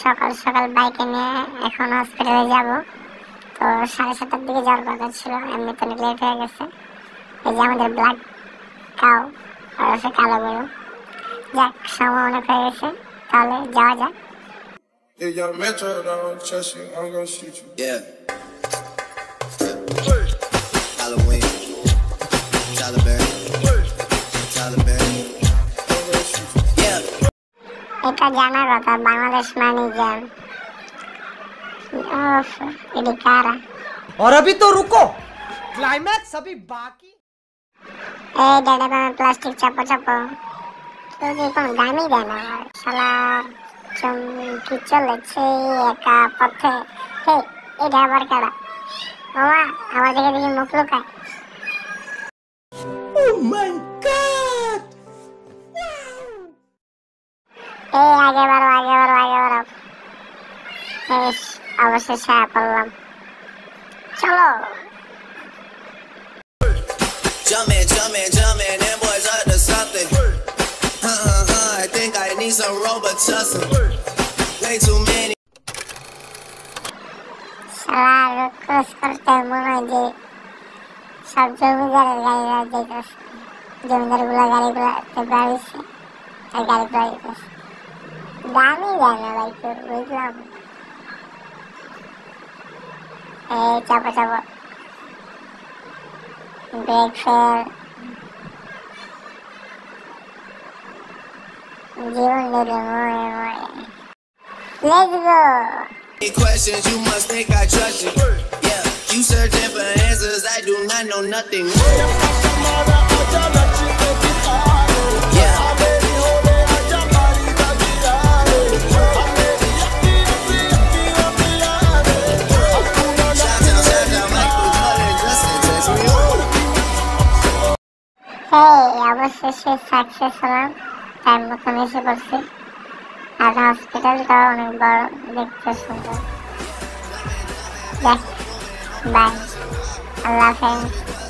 সকাল সকাল বাইকে নিয়ে এখন হসপিটালে যাব। তো 7:30টার দিকে যাওয়ার কথা ছিল, এমনি তো লেট হয়ে গেছে। এই যে আমাদের ব্ল্যাক কাউ আর আছে কালো গরু। যাক, সময় অনেক হয়ে গেছে, তাহলে যাওয়া যাক। If young Metro don't trust you, I'm gonna shoot you. Yeah. Halloween. Taliban. Taliban. I'm gonna shoot you. Yeah. এটা জানার কথা, বাংলাদেশ মানে জ্যাম। এটি কারা? और अभी तो रुको, क्लाइमैक्स अभी बाकी। এই ডেডে বামে প্লাস্টিক চাপো চাপো, তোকে কোনো দামই দেয় না। শালা চমকি চলেছে একা পথে। হে, এটা আবার কারা? বাবা, আমার দিকে দিকে মুখ লুকায়। Oh my God! এই আগে বাড়ো, আগে বাড়ো, আগে বাড়ো। বেশ, অবশেষে পড়লাম। চলো। Jumpin', jumpin', jumpin', them boys up to something. I think I need some Robitussin. Way too many. শালা রুক্রস করতে মনে হয় যে সব জমিদারের গাড়িরা যেতেছে, জমিদারগুলা গাড়িগুলাতে বাড়িছে আর গাড়িগুলা যেতেছে। দামই দেয় না ভাই, তোর বুঝলাম। এই চাপো চাপো, ব্রেক ফেল, জীবন দিলে মরে মরে। Let's go. Any questions, you must think I trust you. Yeah, you searching for answers, I do not know nothing. Yeah. অবশেষে সাকসেস হলাম, টাইম মতন এসে পড়ছি। আর হসপিটালটা অনেক বড়, দেখতে সুন্দর। বাই, আল্লাহ হাফেজ।